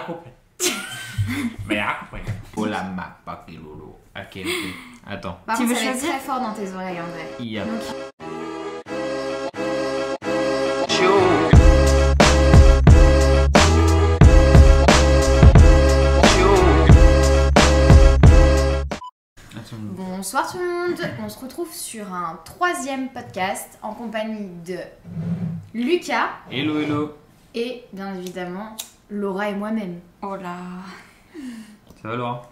compris. Mais compris. Pour la map, pas que lolo. Ok. Attends. Par Tu contre, veux ça va être choisir très fort dans tes oreilles, André. Yep. Donc, bonsoir tout le monde, on se retrouve sur un troisième podcast en compagnie de Lucas Hello. et bien évidemment Laura et moi-même. Oh là. Ça va Laura?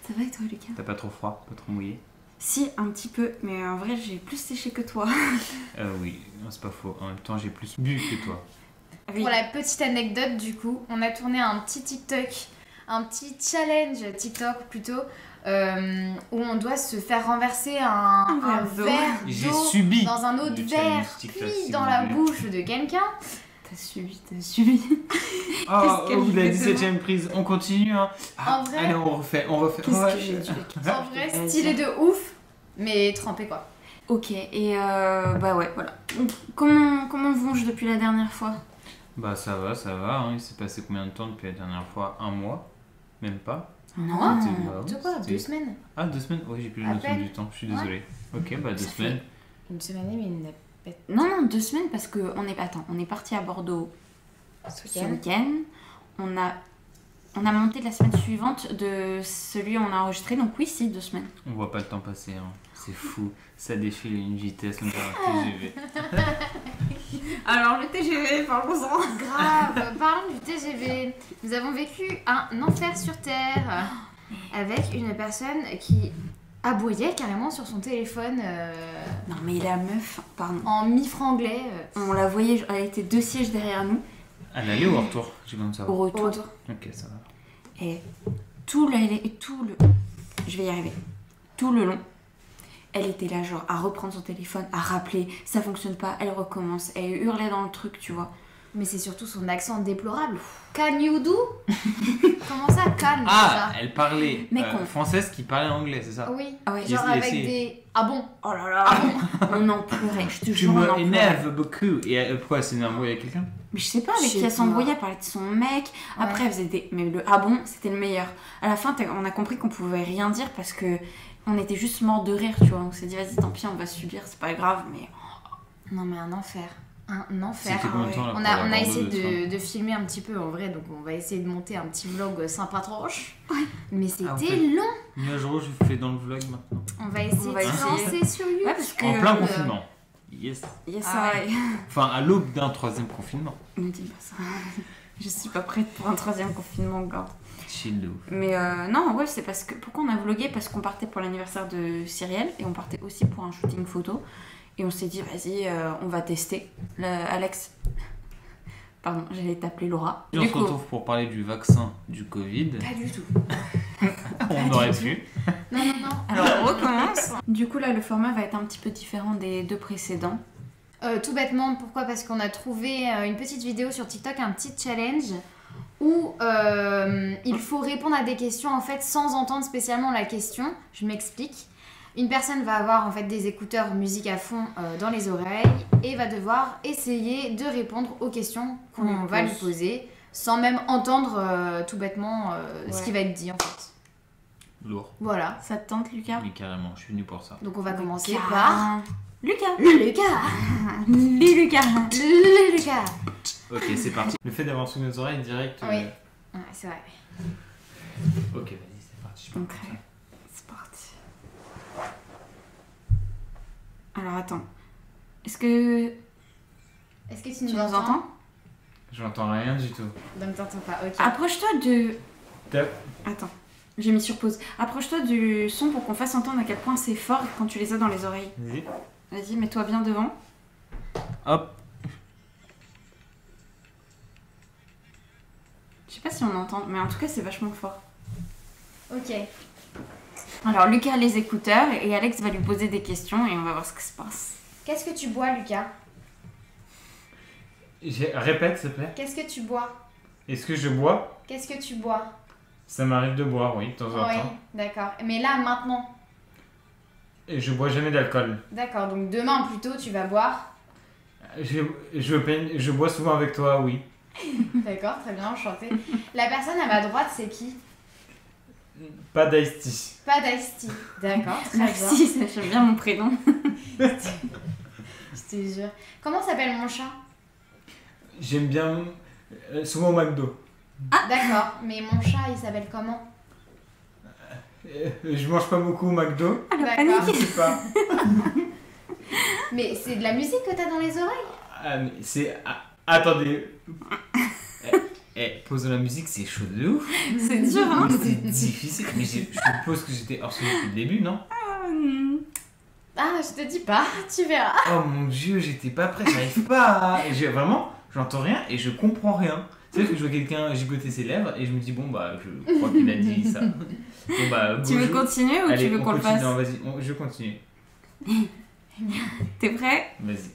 Ça va et toi, Lucas? T'as pas trop froid, pas trop mouillé? Si, un petit peu, mais en vrai, j'ai plus séché que toi. Oui, non, c'est pas faux. En même temps, j'ai plus bu que toi. Oui. Pour la petite anecdote du coup, on a tourné un petit TikTok, un petit challenge TikTok plutôt, où on doit se faire renverser un verre d'eau. verre J'ai d'eau subi dans un autre le verre, challenge TikTok, puis si dans vous la voulez. bouche de quelqu'un. T'as subi. Oh, Qu'est-ce qu'elle au bout de la fait 17ème prise, on continue hein. En vrai- Allez, on refait. Qu'est-ce Ouais. que j'ai dû En vrai, stylé de ouf, mais trempé quoi. Ok, et bah ouais, voilà. Donc, comment vont-je depuis la dernière fois? Bah ça va hein. Il s'est passé combien de temps depuis la dernière fois? Un mois? Même pas? Non, C'était- bah, tu quoi, c'était- 2 semaines. Ah 2 semaines? Ouais, j'ai plus la À notion peine. du temps, je suis Ouais. désolé. Ok, bah 2 Ça semaines. Une semaine et demie, mais Non, 2 semaines parce que on est parti à Bordeaux ce week-end. On a monté la semaine suivante de celui où on a enregistré, donc oui, si, 2 semaines. On voit pas le temps passer hein. C'est fou. Ça défile à une vitesse, on dirait un TGV. Alors le TGV, parlons-en. Grave, parlons du TGV. Nous avons vécu un enfer sur Terre avec une personne qui aboyait carrément sur son téléphone Non mais la meuf, pardon. en mi-franglais. On la voyait, elle était 2 sièges derrière nous, À l'aller ou au retour? J'ai besoin de au savoir. Au retour. retour. Oh. Ok, ça va. Et je vais y arriver. Tout le long, elle était là genre à reprendre son téléphone, à rappeler, ça fonctionne pas, elle recommence, elle hurlait dans le truc, tu vois. Mais c'est surtout son accent déplorable. Can you do? Comment ça, can Ah, elle parlait Mais con. française qui parlait anglais, c'est ça? déjà Oui, Ah ouais, genre j'ai avec essayé. des... Ah bon? Oh là là, on en pleurait, je te Tu jure, on en me pleurait. énerves beaucoup. Et pourquoi c'est une embrouille avec quelqu'un? Mais je sais pas, avec Je qui sais elle s'embrouillait, pas. elle parlait de son mec, après elle faisait des... Mais le ah bon, c'était le meilleur. À la fin, on a compris qu'on pouvait rien dire parce que on était juste morts de rire, tu vois. On s'est dit, vas-y, tant pis, on va subir, c'est pas grave, mais... Non mais un enfer. Un enfer. C'était combien de temps là On pour a, aller à on a Bordeaux essayé de soir? de filmer un petit peu en vrai, donc on va essayer de monter un petit vlog sympatoche. Mais c'était Ah, ok. long. Mis à jour, je fais dans le vlog maintenant. On va essayer On va de essayer. lancer sur YouTube. Ouais, parce que... En plein confinement. Yes. Yes, Ah ouais. Enfin, à l'aube d'un 3ème confinement. Ne dis pas ça. Je suis pas prête pour un 3e confinement encore. Chill de ouf. Mais non, ouais, c'est parce que... Pourquoi on a vlogué? Parce qu'on partait pour l'anniversaire de Cyrielle et on partait aussi pour un shooting photo. Et on s'est dit, vas-y, on va tester. Alex... Pardon, j'allais t'appeler Laura. On se retrouve pour parler du vaccin du Covid. Pas du tout. On aurait pu. Non. Alors, on recommence. Du coup, là, le format va être un petit peu différent des 2 précédents. Tout bêtement, pourquoi? Parce qu'on a trouvé une petite vidéo sur TikTok, un petit challenge où il faut répondre à des questions en fait sans entendre spécialement la question. Je m'explique. Une personne va avoir en fait des écouteurs musique à fond dans les oreilles et va devoir essayer de répondre aux questions qu'on va lui poser sans même entendre tout bêtement ce qui va être dit en fait. Lourd. Voilà. Ça te tente, Lucas? Oui, carrément, je suis venu pour ça. Donc on va commencer Lucas. par Lucas. Lucas. Les Lucas. Lucas. Ok, c'est parti. Le fait d'avoir sous nos oreilles direct. Oui. Ouais, c'est vrai. Ok, vas-y, c'est parti. Je Ok. pense ça. C'est parti. Alors, attends. Est-ce que Est-ce que tu nous entends? J'entends rien du tout. Donc t'entends pas, ok. Approche-toi de... T'as- Attends, j'ai mis sur pause. Approche-toi du son pour qu'on fasse entendre à quel point c'est fort quand tu les as dans les oreilles. Vas-y. Vas-y, mets-toi bien devant. Hop. Je sais pas si on entend, mais en tout cas, c'est vachement fort. Ok. Alors, Lucas a les écouteurs et Alex va lui poser des questions et on va voir ce qui se passe. Qu'est-ce que tu bois, Lucas? Répète, s'il te plaît. Qu'est-ce que tu bois? Est-ce que je bois? Qu'est-ce que tu bois? Ça m'arrive de boire, oui, de temps en Oui, temps. d'accord. Mais là, maintenant. Et je bois jamais d'alcool. D'accord, donc demain plutôt, tu vas boire. Je bois souvent avec toi, oui. D'accord, très bien, enchantée. La personne à ma droite, c'est qui? Pas d'Ice-T. Pas d'Ice-T. D'accord, très bien. Merci, ça j'aime bien mon prénom. Je te jure. Comment s'appelle mon chat? J'aime bien souvent au McDo. D'accord, mais mon chat, il s'appelle comment? Je mange pas beaucoup au McDo. D'accord. Je sais pas. Mais c'est de la musique que t'as dans les oreilles? Ah, mais c'est... attendez. Pose de la musique, c'est chaud de ouf. C'est dur, hein. C'est difficile. Mais je suppose que j'étais hors sujet depuis le début, non? Ah, je te dis pas, tu verras. Oh mon dieu, j'étais pas prêt, j'arrive pas à... Vraiment, j'entends rien et je comprends rien. C'est vrai que je vois quelqu'un gigoter ses lèvres et je me dis, bon bah, je crois qu'il a dit ça. Bon bah, Tu veux bonjour. continuer ou Allez, tu veux on qu'on le continue. fasse? Non, vas-y, je continue. T'es prêt? Vas-y.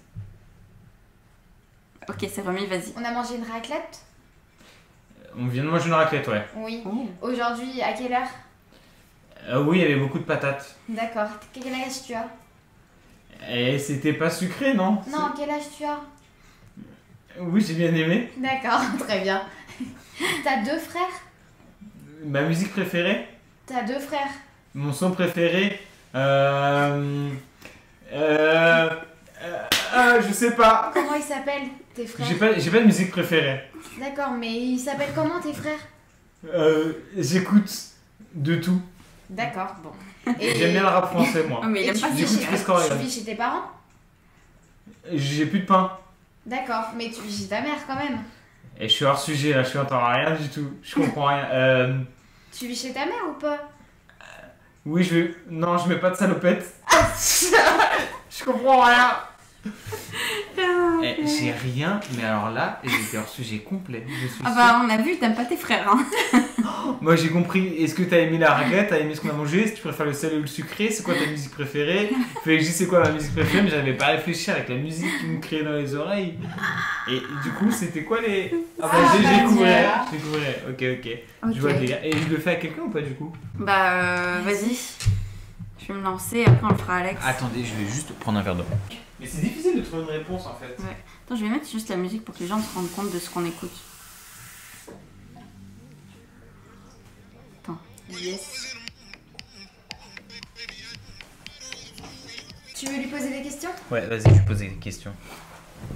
Ok, c'est remis, vas-y. On a mangé une raclette? On vient de manger une raclette, ouais. Oui. Oh. Aujourd'hui, à quelle heure? Oui, il y avait beaucoup de patates. D'accord. Quel âge tu as? Et c'était pas sucré, non? Non, quel âge tu as? Oui, j'ai bien aimé. D'accord, très bien. T'as 2 frères? Ma musique préférée? T'as 2 frères? Mon son préféré? Je sais pas. Comment ils s'appellent, tes frères? J'ai pas de musique préférée. D'accord, mais ils s'appellent comment, tes frères? J'écoute de tout. D'accord, bon. J'aime bien le rap français, moi. Oh, mais il Et aime pas tu ça. vis, J'écoute Chris Corleone. tu vis chez tes parents? J'ai plus de pain. D'accord, mais tu vis chez ta mère quand même. Et je suis hors sujet là, je n'entends rien du tout. Je comprends rien. Tu vis chez ta mère ou pas? Oui, non, je mets pas de salopette. Je comprends rien. J'ai rien, mais alors là, j'étais hors sujet complet. Je suis Ah bah, on a vu, t'aimes pas tes frères, hein. Moi j'ai compris, est-ce que t'as aimé la raclette, t'as aimé ce qu'on a mangé, est-ce que tu préfères le salé ou le sucré, c'est quoi ta musique préférée? Il fallait que je dise c'est quoi ma musique préférée, mais j'avais pas réfléchi avec la musique qui me criait dans les oreilles. Et du coup c'était quoi les... Ah bah j'ai découvert, ok. Je vois le délire. Et je le fais à quelqu'un ou pas du coup? Bah, vas-y. Je vais me lancer, après on le fera Alex. Attendez, je vais juste prendre un verre d'eau. Mais c'est difficile de trouver une réponse en fait. Ouais. Attends, je vais mettre juste la musique pour que les gens se rendent compte de ce qu'on écoute. Attends. Yes. Tu veux lui poser des questions? Ouais, vas-y, je pose des questions.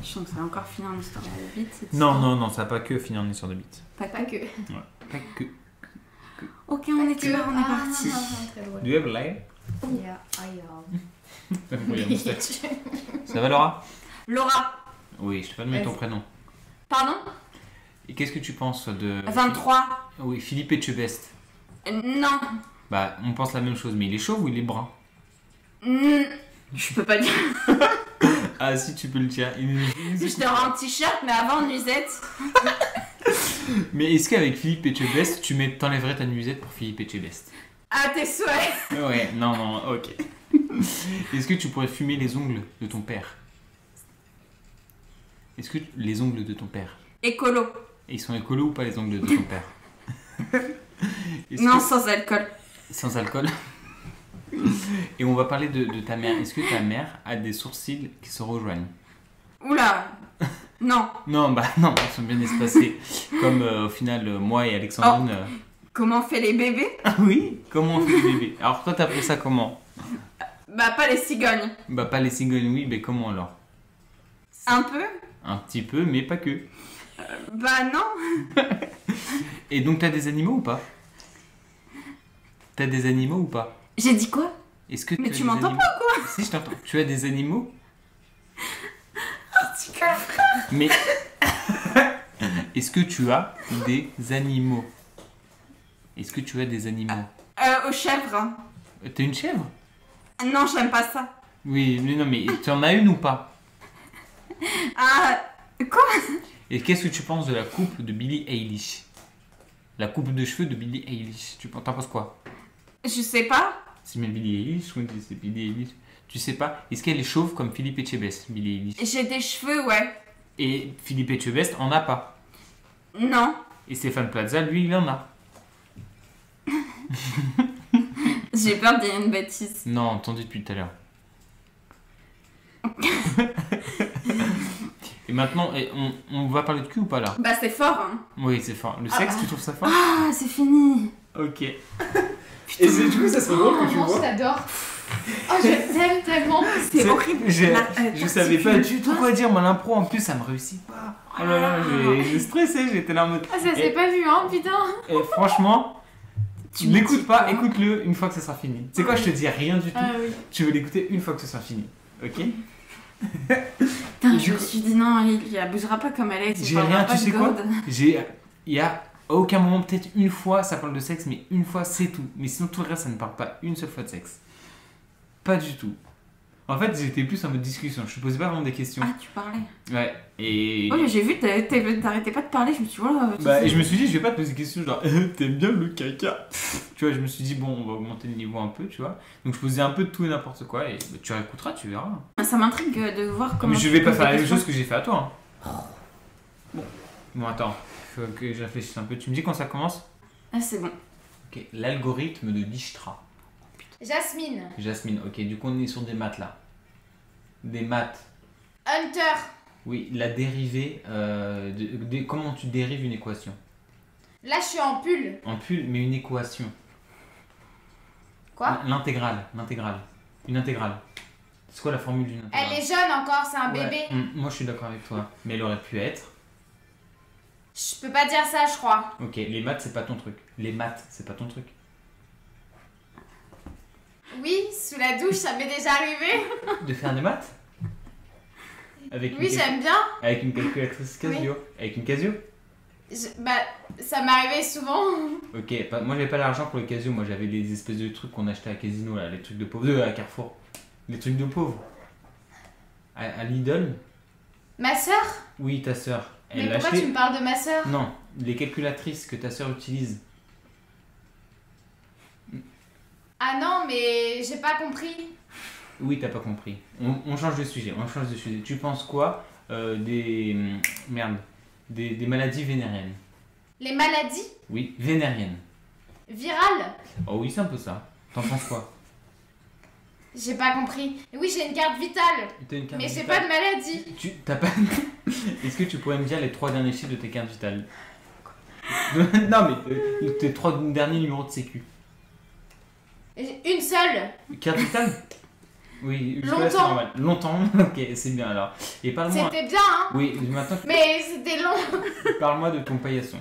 Je sens que ça va encore finir en histoire de vite. cette Non, histoire. non, non, ça va pas que finir en histoire de bite. Pas Pas que. que. Pas que. Ok, on est là, on est parti. Très drôle. Do you have a live? Yeah, I am. Oui, on sait. Ça va Laura? Laura, Oui, je t'ai pas donné ton Vas-y. prénom. pardon? Et qu'est-ce que tu penses de... 23. Oui, Philippe Etchebest. Non. Bah, on pense la même chose, mais il est chauve ou il est brun? Je peux pas dire. Ah si, tu peux le dire. Je te rends un t-shirt, mais avant nuisette. Mais est-ce qu'avec Philippe Etchebest, t'enlèverais ta nuisette pour Philippe Etchebest? À tes souhaits. Ouais, non, non, ok. Est-ce que tu pourrais fumer les ongles de ton père? Est-ce que les ongles de ton père, Écolo. ils sont écolos ou pas les ongles de ton père? Est-ce Non, que- sans alcool. Sans alcool. Et on va parler de ta mère. Est-ce que ta mère a des sourcils qui se rejoignent? Oula. Non. Non, bah non, ils sont bien espacés. Comme au final, moi et Alexandrine. Comment on fait les bébés? Ah oui? Comment on fait les bébés? Alors toi, t'as fait ça comment? Bah, pas les cigognes. Bah pas les cigognes, oui, mais comment alors? Un peu? Un petit peu, mais pas que. Bah, non. Et donc t'as des animaux ou pas? T'as des animaux ou pas? J'ai dit quoi? Est-ce que Mais as tu des m'entends animaux? pas ou quoi? Si, je t'entends. Tu as des animaux? Mais est-ce que tu as des animaux? Est-ce que tu as des animaux? Aux chèvres. T'as une chèvre? Non, j'aime pas ça. Oui, mais non, mais tu en as une ou pas? Ah, quoi? Et qu'est-ce que tu penses de la coupe de Billie Eilish? La coupe de cheveux de Billie Eilish. T'en penses quoi? Je sais pas. C'est bien Billie Eilish, ou c'est Billie Eilish? Tu sais pas? Est-ce qu'elle est chauve comme Philippe Etchebest, Billie Eilish? J'ai des cheveux, ouais. Et Philippe Etchebest en a pas. Non. Et Stéphane Plaza, lui, il en a. J'ai peur de dire une bêtise. Non, entendu depuis tout à l'heure. Et maintenant, on va parler de cul ou pas là? Bah, c'est fort, hein. Oui, c'est fort. Le sexe, tu trouves ça fort? Ah, c'est fini. Ok. Et du coup, ça serait drôle que tu Maman, je vois. t'adore. Oh, je t'aime tellement. C'est horrible. Je savais pas du tout quoi dire, moi l'impro en plus ça me réussit pas. Oh là là, j'ai stressé, j'étais là en mode. Ah, ça s'est pas vu, hein, putain. Et franchement, Tu n'écoute m'écoutes pas, pas. écoute-le une fois que ça sera fini. C'est quoi, je te dis rien du tout, Ah oui. tu veux l'écouter une fois que ce sera fini. Ok? Putain, Du je me coup- suis dit non, il abusera pas comme Alex. il J'ai parlera rien, pas tu de sais quoi? God. Il y a à aucun moment, peut-être une fois, ça parle de sexe, mais une fois c'est tout. Mais sinon, tout le reste, ça ne parle pas une seule fois de sexe. Pas du tout. En fait, j'étais plus en mode discussion, je te posais pas vraiment des questions. Ah, tu parlais. Ouais, et. Ouais, mais j'ai vu, t'arrêtais pas de parler, je me suis dit, voilà. Bah, et je me suis dit, je vais pas te poser des questions genre, t'aimes bien le caca? Tu vois, je me suis dit, bon, on va augmenter le niveau un peu, tu vois. Donc, je posais un peu de tout et n'importe quoi, et bah, tu réécouteras, tu verras. Ça m'intrigue de voir comment. Mais je tu vais pas poses faire la des même questions. chose que j'ai fait à toi. Hein. Bon, attends, faut que je réfléchisse un peu. Tu me dis quand ça commence? Ah, c'est bon. Ok, l'algorithme de Dijkstra. Jasmine. Jasmine, ok, du coup, on est sur des maths là. Des maths. Hunter. Oui, la dérivée, comment tu dérives une équation? Là, je suis en pull. En pull, mais une équation. Quoi? L'intégrale. Une intégrale. C'est quoi la formule d'une intégrale? Elle est jeune encore, c'est un Ouais, bébé. moi je suis d'accord avec toi, mais elle aurait pu être. Je peux pas dire ça, je crois. Ok, les maths c'est pas ton truc. Les maths c'est pas ton truc. Oui, sous la douche, ça m'est déjà arrivé. De faire des maths? Avec Oui, j'aime bien. avec une calculatrice Casio. Avec une Casio? Bah, ça m'arrivait souvent. Ok, moi j'avais pas l'argent pour le Casio, moi j'avais les espèces de trucs qu'on achetait à Casino là, les trucs de pauvres, à Carrefour. Les trucs de pauvres. À Lidl? Ma sœur? Oui, ta sœur. Mais Elle pourquoi achetait. tu me parles de ma sœur? Non, les calculatrices que ta sœur utilise. Ah non, mais j'ai pas compris. Oui, t'as pas compris. On change de sujet, Tu penses quoi merde, des maladies vénériennes? Les maladies Oui, vénériennes. virales? Oh oui, c'est un peu ça. T'en penses quoi? J'ai pas compris. Oui, j'ai une carte vitale, T'as une carte mais j'ai vitale. pas de maladie. T'as pas... Est-ce que tu pourrais me dire les 3 derniers chiffres de tes cartes vitales? Non, mais tes 3 derniers numéros de sécu. Une seule. Carte vitale? Oui, jusque-là, c'est Longtemps. normal. Longtemps, ok, c'est bien alors. Et parle-moi... C'était bien, hein. Oui, maintenant, Mais c'était long. parle-moi de ton paillasson.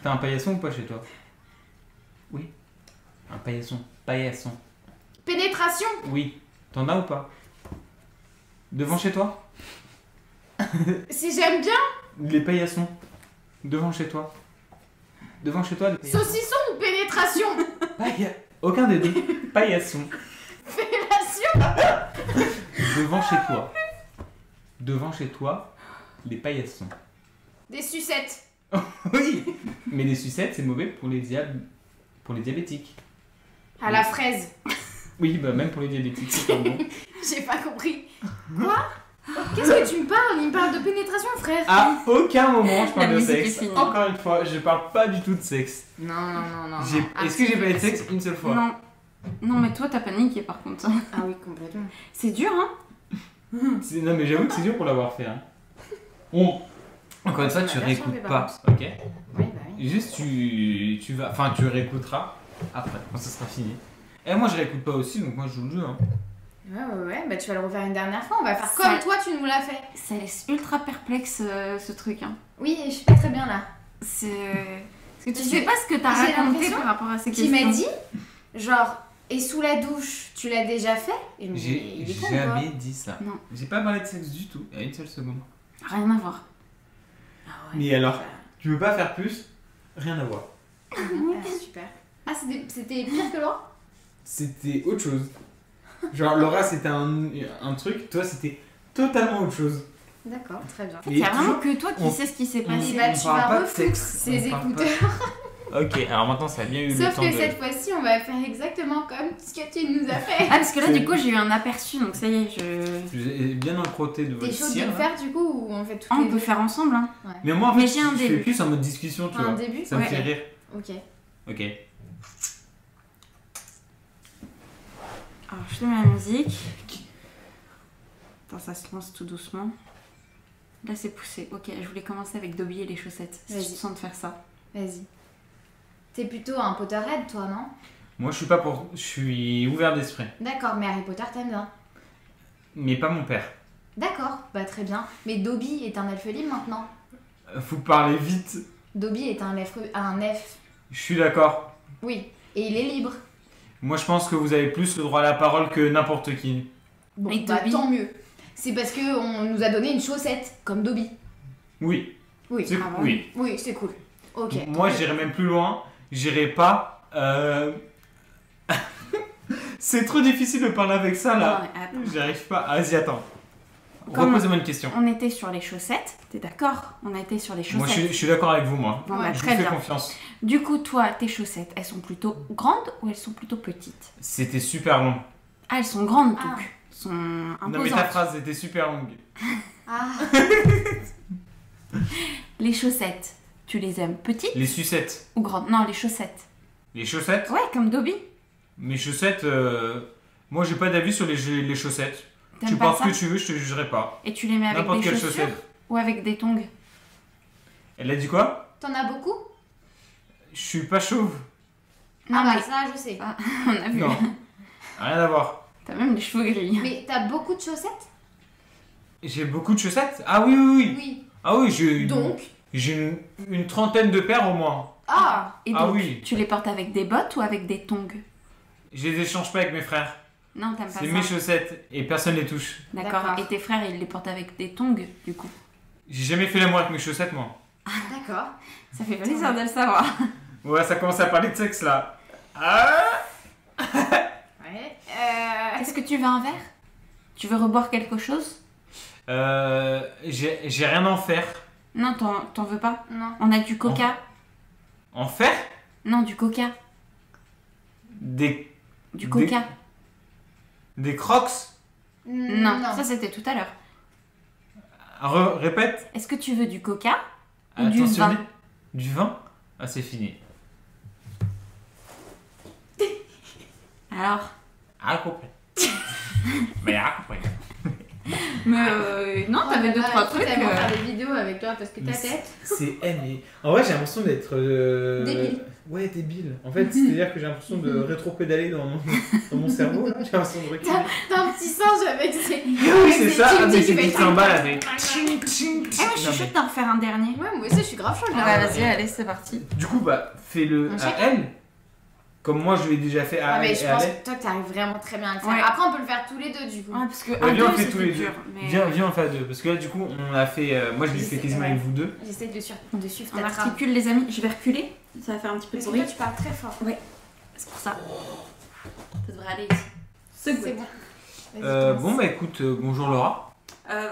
T'as un paillasson ou pas chez toi? Oui. Un paillasson. Paillasson. Pénétration. Oui. T'en as ou pas? Devant chez toi? Si j'aime bien. Les paillassons. Devant chez toi. Devant chez toi, les paillassons. Saucisson ou pénétration? Aucun des deux. Paillasson. Fellation. Devant chez toi. Devant chez toi, les paillassons. Des sucettes. Oui. Mais les sucettes, c'est mauvais pour les diabétiques. À la fraise. Oui, bah même pour les diabétiques, c'est pas bon. J'ai pas compris. Quoi? Qu'est-ce que tu me parles? Il me parle de pénétration, frère. À aucun moment je parle La de musique sexe. est finie. Encore une fois, je parle pas du tout de sexe. Non, non, non, non. Est-ce que j'ai parlé de sexe une seule fois? Non. Non, mais toi, t'as paniqué par contre. Ah oui, complètement. C'est dur, hein? Non, mais j'avoue que c'est dur pour l'avoir fait. Hein. Encore une fois, tu On a bien réécoutes changé, pas, par ok? Oui, bah oui. Juste, tu vas. Enfin, tu réécouteras après, quand ça sera fini. Et moi, je réécoute pas aussi, donc moi, je joue le jeu. Hein. Ouais. Bah tu vas le refaire une dernière fois. On va faire Ça- comme toi, tu nous l'as fait. Ça laisse ultra perplexe ce truc, hein. Oui, et je suis pas très bien là. C'est. Parce que tu J'ai- sais pas ce que t'as j'ai raconté l'impression par rapport à ces Qui questions. m'a dit, genre, et sous la douche, tu l'as déjà fait? Et je me dis, J'ai il est con, jamais dit ça. Non. J'ai pas parlé de sexe du tout, à une seule seconde. Rien à voir. quoi. Ah ouais. Mais alors, tu veux pas faire plus? Rien à voir. Ah, super. Ah, c'était pire que Laura? C'était autre chose. Genre, Laura, c'était un truc, toi, c'était totalement autre chose. D'accord, très bien. Il y a Et vraiment toujours- que toi qui on- sais ce qui s'est Et passé. bah on tu parle vas pas de refoutre sexe, ces on parle pas- écouteurs. Ok, alors maintenant, ça a bien eu le Sauf temps que de... cette fois-ci, on va faire exactement comme ce que tu nous as fait. Ah, parce que là, C'est- du coup, j'ai eu un aperçu, donc ça y est, J'ai bien encroté de T'es votre chaud de cire. le là. faire du coup ou on fait tout Ah, on les peut deux? faire ensemble, hein. Mais moi, en Mais fait, j'ai un je fais début. plus en mode discussion, tu Un vois. début? Ça me Ouais. fait rire. Ok. Ok. Alors, je te mets la musique. Attends, ça se lance tout doucement. Là, c'est poussé. Ok, je voulais commencer avec Dobby et les chaussettes. Si Vas-y. tu te sens de faire ça. Vas-y. T'es plutôt un Potterhead, toi, non? Moi, je suis pas pour. Je suis ouvert d'esprit. D'accord, mais Harry Potter, t'aimes bien. Mais pas mon père. D'accord, bah très bien. Mais Dobby est un elfe libre maintenant. Faut parler vite. Dobby est un elfe. Je suis d'accord. Oui, et il est libre. Moi, je pense que vous avez plus le droit à la parole que n'importe qui. Bon, Et bah Dobby tant mieux. C'est parce que on nous a donné une chaussette, comme Dobby. Oui. Oui, C'est- Ah bon oui. oui, c'est cool. Ok. Moi, j'irai même plus loin. J'irai pas. C'est trop difficile de parler avec ça Non, là. mais attends. J'y arrive pas. Vas-y, attends. Comment- Reposez-moi une question. On était sur les chaussettes. T'es d'accord? On a été sur les chaussettes. Moi, je suis d'accord avec vous, moi. Bon, bah, Ouais, Je très vous fais bien. confiance. Du coup, toi, tes chaussettes, elles sont plutôt grandes ou elles sont plutôt petites? C'était super long. Ah, elles sont grandes, Ah. donc. Elles sont Non, mais ta imposantes. phrase était super longue. Ah, Les chaussettes, tu les aimes petites Les sucettes. ou grandes? Non, les chaussettes. Les chaussettes. Ouais, comme Dobby. Mes chaussettes. Moi, j'ai pas d'avis sur les chaussettes. Tu T'aimes pas portes ça? ce que tu veux, je te jugerai pas. Et tu les mets avec N'importe des quelle chaussures chaussette. ou avec des tongs? Elle a dit quoi? t'en as beaucoup? Je suis pas chauve. Non, Ah bah mais ça, je sais. on a vu. Non. Rien à voir. T'as même les cheveux gris. Mais t'as beaucoup de chaussettes? J'ai beaucoup de chaussettes? Ah oui, oui, oui. Oui. Ah oui, j'ai Donc? une trentaine de paires au moins. Ah, Et Ah donc, oui. tu les portes avec des bottes ou avec des tongs? Je les échange pas avec mes frères. Non, t'aimes pas C'est ça. mes chaussettes et personne les touche. D'accord. D'accord. Et tes frères, ils les portent avec des tongs, du coup. J'ai jamais fait l'amour avec mes chaussettes, moi. d'accord. Ça fait plaisir de le savoir. Ouais, ça commence à parler de sexe là. Ah Ouais. Est-ce que tu veux un verre? Tu veux reboire quelque chose? J'ai rien à en faire. Non, t'en veux pas? Non. On a du coca. En faire? Non, du coca. Des Coca. Des crocs? Non, ça c'était tout à l'heure. Répète. Est-ce que tu veux du coca ou du Attention. vin? Du vin? Ah, c'est fini. Alors? Ah, compris. Mais ah, compris. Mais non, t'avais deux, trois trucs. Tellement faire des vidéos avec toi parce que ta tête. C'est mais en vrai, j'ai l'impression d'être. Débile. Ouais, débile. En fait, c'est-à-dire que j'ai l'impression de rétro-pédaler dans mon cerveau. J'ai l'impression de reculer. T'as un petit singe avec ses. Oui, c'est ça, avec avec ses ses petits petites cymbales avec. Eh, moi je suis chaude d'en refaire un dernier. Ouais, moi aussi, je suis grave chaude Ouais, là. vas-y, allez, c'est parti. Du coup, bah, fais-le Un à chacun. elle. Comme moi, je l'ai déjà fait à Ah, mais elle je et à pense elle. que toi, t'arrives vraiment très bien à le faire. Ouais. Après, on peut le faire tous les deux du coup. Ouais, parce que Ouais, un viens, on deux, fait tous les c'était deux. dur. Mais... Viens, on fait à deux. Parce que là, du coup, on a fait. Moi, je l'ai fait quasiment avec vous deux. J'essaie de suivre On ta trame. articule les amis. Je vais reculer. Ça va faire un petit peu de Parce que bruit. toi, tu parles très fort. C'est pour ça. Ça devrait aller ici. C'est bon. Vas-y, commence. Bon, bah écoute, bonjour Laura.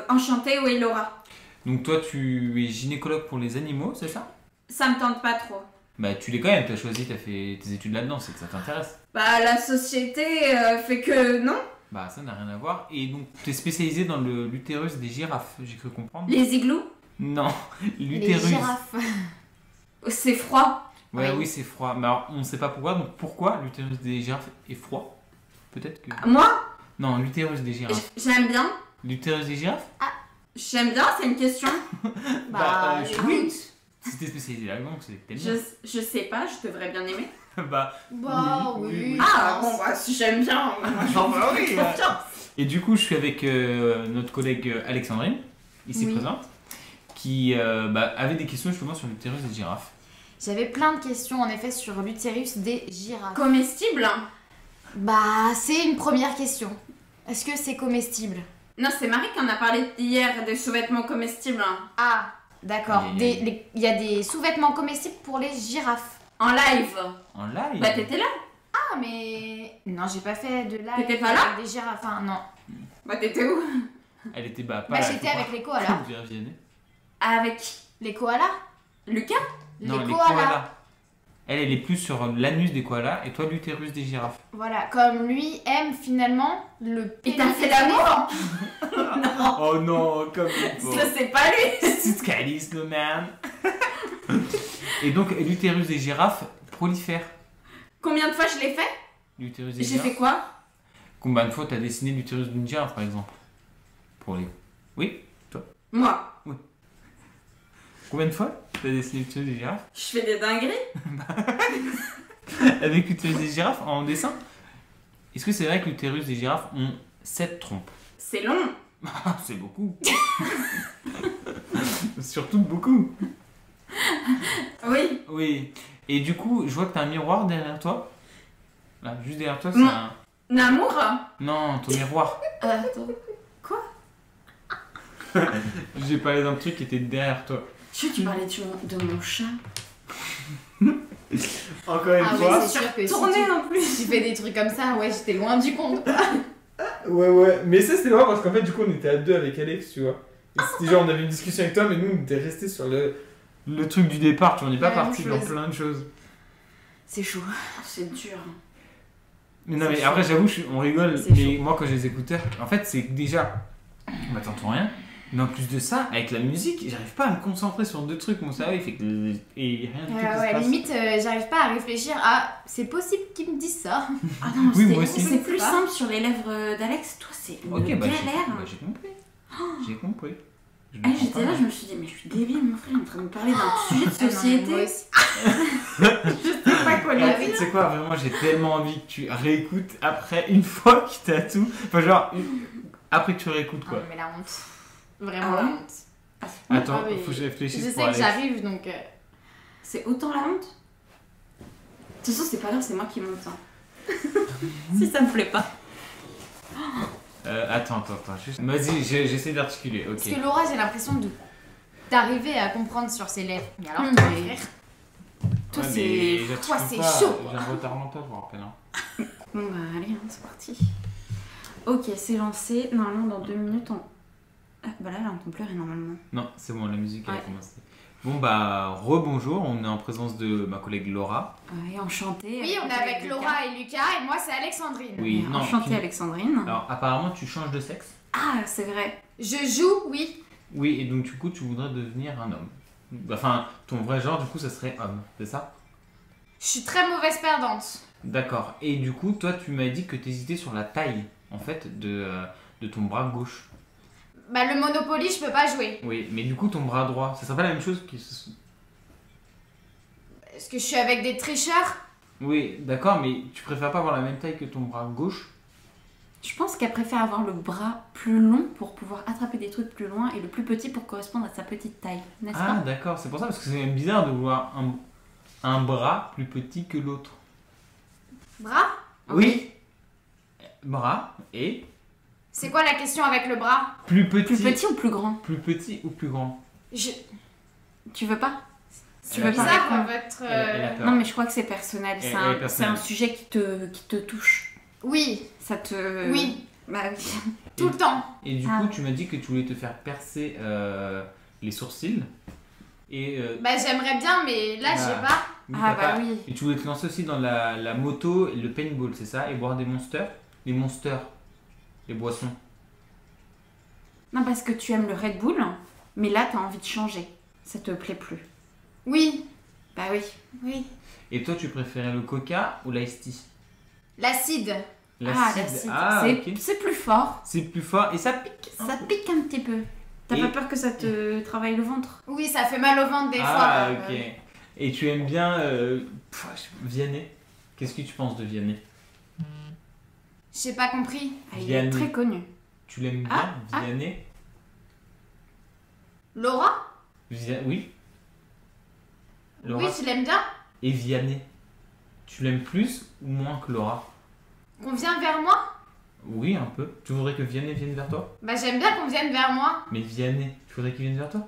Enchantée, oui Laura. Donc, toi, tu es gynécologue pour les animaux, c'est ça? Ça me tente pas trop. Bah, tu l'es quand même, t'as choisi, t'as fait tes études là-dedans, c'est que ça t'intéresse. Bah la société fait que non. Bah, ça n'a rien à voir. Et donc, t'es spécialisé dans l'utérus des girafes, j'ai cru comprendre. Les igloos, Non, Les l'utérus. girafes. c'est froid. Ouais, Oui. oui, c'est froid. Mais alors, on sait pas pourquoi. Donc, pourquoi l'utérus des girafes est froid? Peut-être que. Moi, Non, l'utérus des girafes. j'aime bien. L'utérus des girafes? J'aime bien, c'est une question. Bah, oui. écoute. Si t'es spécialisé là-dedans, c'est que t'aimes Je, bien. je sais pas, je devrais bien aimer. Bah, Bah Oui, oui. oui. Ah bon bah si j'aime bien, moi je Ah, bah oui, fais confiance. Et du coup, je suis avec notre collègue Alexandrine, ici Oui. présente, qui avait des questions justement sur l'utérus des girafes. J'avais plein de questions en effet sur l'utérus des girafes. Comestible hein. Bah, c'est une première question. Est-ce que c'est comestible? Non, c'est Marie qui en a parlé hier des sous-vêtements comestibles. Hein. Ah, d'accord. Aïe, aïe, aïe. Il y a des sous-vêtements comestibles pour les girafes. En live. En live? Bah t'étais là. Ah, mais. Non, j'ai pas fait de live T'étais pas là avec des girafes. Enfin, non. Bah t'étais où? Elle était pas Bah, là, j'étais faut avec pas- les koalas. Vous y revenez. Avec qui? Les koalas? Lucas? Non, les koalas. Elle est plus sur l'anus des koalas et toi l'utérus des girafes. Voilà, comme lui aime finalement le Il t'a pénis fait des l'amour? éléphants. Non. Oh non, comme Ça c'est pas lui. C'est Scalis, le man. Et donc l'utérus des girafes prolifère. Combien de fois je l'ai fait? L'utérus des J'ai girafes. fait quoi? Combien de fois t'as dessiné l'utérus d'une girafe par exemple? Pour les. Oui, Moi. oui, Combien de fois t'as dessiné l'utérus des girafes? Je fais des dingueries. Avec l'utérus des girafes en dessin? Est-ce que c'est vrai que l'utérus des girafes ont 7 trompes? C'est long. Ah, c'est beaucoup. Surtout beaucoup. Oui. Oui. Et du coup, je vois que t'as un miroir derrière toi. Là, juste derrière toi, c'est Non. un... Namour. Non, ton miroir. Attends. J'ai parlé d'un truc qui était derrière toi. Tu parlais de mon chat. Encore une Ah oui, fois. c'est sûr que si Tourner en plus. tu fais des trucs comme ça, ouais, j'étais loin du compte. Ouais. Mais ça, c'était marrant parce qu'en fait, du coup, on était à deux avec Alex, tu vois. Et c'était genre, on avait une discussion avec toi, mais nous, on était restés sur le truc du départ, tu vois. On n'est pas La même parti dans chose. plein de choses. C'est chaud. C'est dur. Mais non, C'est mais chaud. après, j'avoue, on rigole, C'est mais chaud. moi, quand j'ai les écouteurs, en fait, c'est que déjà, bah, t'entends rien. Mais en plus de ça, avec la musique, j'arrive pas à me concentrer sur deux trucs. Mon cerveau, il fait que. Et rien du tout qui se Ouais, passe. limite, j'arrive pas à réfléchir à c'est possible qu'ils me disent ça. Ah non, Oui, c'est- moi aussi. c'est plus Pas. simple sur les lèvres d'Alex. Toi, c'est une Ok, bah, galère. j'ai compris. J'ai compris. Je Ah, comprends j'étais pas. là, je me suis dit, mais je suis débile, mon frère, il est en train de me parler d'un sujet de Ah non, société. moi aussi. Pas quoi lui Ah, dire. tu sais quoi, vraiment, j'ai tellement envie que tu réécoutes après une fois que t'as tout. Enfin, genre, après que tu réécoutes Ah quoi. non, mais la honte. Vraiment Ah la ouais honte. Attends, Ah oui. faut que je réfléchisse Je pour sais que Alex. j'arrive donc. C'est autant la honte. De toute façon, c'est pas grave, c'est moi qui monte. Hein. Si ça me plaît pas. Attends. Juste... Vas-y, j'essaie d'articuler, ok. Parce que Laura, j'ai l'impression d'arriver à comprendre sur ses lèvres. Mais alors, Hum, toi, mais- frère, Toi, Ouais, c'est. mais j'articule toi, c'est pas, chaud, quoi. J'ai un retard mental, je me rappelle. Hein. Bon, bah, allez, hein, c'est parti. Ok, c'est lancé. Normalement, dans 2 minutes, on. Ah, bah là, elle entend pleurer normalement. Non, c'est bon, la musique elle a Ouais. commencé. Bon, bah, rebonjour, on est en présence de ma collègue Laura. Ouais, enchantée. oui, on est avec Laura et Lucas, et moi, c'est Alexandrine. Oui, non. Enchantée, tu- Alexandrine. Alors, apparemment, tu changes de sexe. Ah, c'est vrai. Je joue, oui. Oui, et donc, du coup, tu voudrais devenir un homme. Enfin, ton vrai genre, du coup, ça serait homme, c'est ça? Je suis très mauvaise perdante. D'accord. Et du coup, toi, tu m'as dit que t'hésitais sur la taille, en fait, de ton bras gauche. Bah, le Monopoly, je peux pas jouer. Oui, mais du coup, ton bras droit, ça serait pas la même chose que... Est-ce que je suis avec des tricheurs? Oui, d'accord, mais tu préfères pas avoir la même taille que ton bras gauche? Je pense qu'elle préfère avoir le bras plus long pour pouvoir attraper des trucs plus loin et le plus petit pour correspondre à sa petite taille, n'est-ce Ah, pas? d'accord, c'est pour ça, parce que c'est même bizarre de vouloir un bras plus petit que l'autre. Bras? Oui. Bras et C'est quoi la question avec le bras? plus petit. Plus petit ou plus grand? Plus petit ou plus grand? Je... Tu veux pas? Tu Elle a veux pas peur. Bizarre, répondre? votre... Elle a peur. Non, mais je crois que c'est personnel. Elle- C'est elle est un, personnelle. c'est un sujet qui te touche. Oui, Ça te. oui, Bah oui. tout le temps. Et du Ah. coup, tu m'as dit que tu voulais te faire percer les sourcils. Et Bah, j'aimerais bien, mais là, Ah. j'ai pas. oui, Ah t'as bah pas- oui. Et tu voulais te lancer aussi dans la moto et le paintball, c'est ça? Et boire des monsters? Les monsters. Les boissons. Non, parce que tu aimes le Red Bull, mais là, t'as envie de changer. Ça te plaît plus. Oui, Bah oui. oui. Et toi, tu préférais le coca ou l'ice tea? L'acide. Ah, l'acide. Ah, c'est, ok. c'est plus fort. C'est plus fort et ça pique. Ça pique un petit peu. T'as Et- pas peur que ça te travaille le ventre? Oui, ça fait mal au ventre des Ah, fois. ok. Et tu aimes bien Vianney? Qu'est-ce que tu penses de Vianney? J'ai pas compris. Ah, il Vianney. est très connu. Tu l'aimes bien, Ah, ah. Vianney? Laura? Oui. Laura Oui, tu l'aimes bien? et Vianney. Tu l'aimes plus ou moins que Laura? Qu'on vienne vers moi? Oui, un peu. Tu voudrais que Vianney vienne vers toi? Bah, j'aime bien qu'on vienne vers moi. Mais Vianney, tu voudrais qu'il vienne vers toi?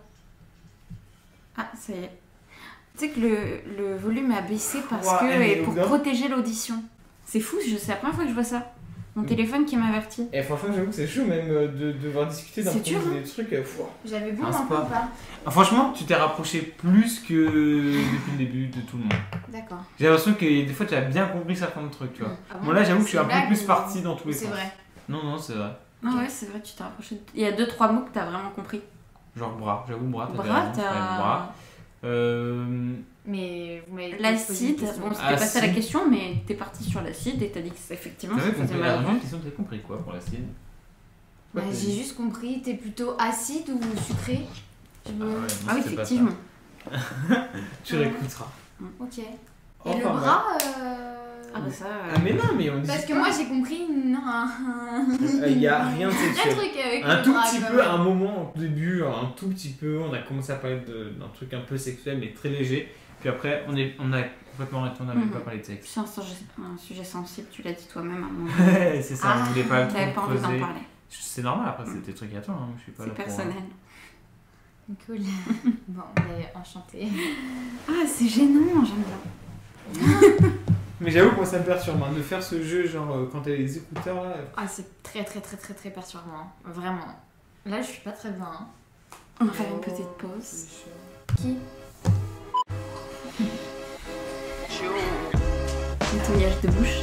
Ah, ça y est. Tu sais que le volume a baissé parce Ouah, que elle est et pour ouverte. protéger l'audition. C'est fou, c'est la première fois que je vois ça. Mon téléphone qui m'avertit. Et franchement, j'avoue que c'est chaud même de devoir discuter d'un C'est dur, des trucs. J'avais bon Ah, c'est d'entendre pas- pas. Franchement, tu t'es rapproché plus que depuis le début de tout le monde. D'accord. J'ai l'impression que des fois, tu as bien compris certains trucs, tu vois. Ah Bon, là, j'avoue que je suis un C'est peu blague plus ou- parti dans tous les C'est sens. vrai. Non, c'est vrai. Ah ouais, c'est vrai, tu t'es rapproché. Il y a 2-3 mots que t'as vraiment compris. Genre bras, j'avoue, bras, t'as Bras, raison, fallait le bras. Mais vous m'avez L'acide, bon, c'était pas ça la Acide. question, mais t'es parti sur l'acide et t'as dit que effectivement C'est ça vrai qu'on faisait fait mal au la ventre. question, t'as compris quoi pour l'acide? Bah, j'ai juste compris, t'es plutôt acide ou sucré? Je me- Ah, ouais, moi, Ah oui, c'était pas ça. effectivement. Tu réécouteras. Ok. Et Enfin, le bras Ah bah ça... Ah mais non, mais on dit Parce que pas. moi j'ai compris Il y a rien de un sexuel. truc avec Un le tout bras. petit quand peu, même. à un moment au début, un tout petit peu, on a commencé à parler d'un truc un peu sexuel mais très léger. Puis après, on a complètement arrêté, on n'avait pas parlé de sexe. C'est un sujet sensible, tu l'as dit toi-même à un moment. C'est ça, on voulait pas T'avais pas trop envie d'en creuser. parler. C'est normal, après c'est tes trucs à toi, hein. Je suis pas C'est là pour... personnel. Cool. Bon, bah, enchantée. Ah, c'est gênant, j'aime bien. Mais j'avoue que moi ça me perturbe hein, de faire ce jeu, genre quand t'as les écouteurs là. Ah, c'est très perturbant. Hein. Vraiment. Là, je suis pas très bien. Hein. On va faire une petite pause. Qui Nettoyage de bouche.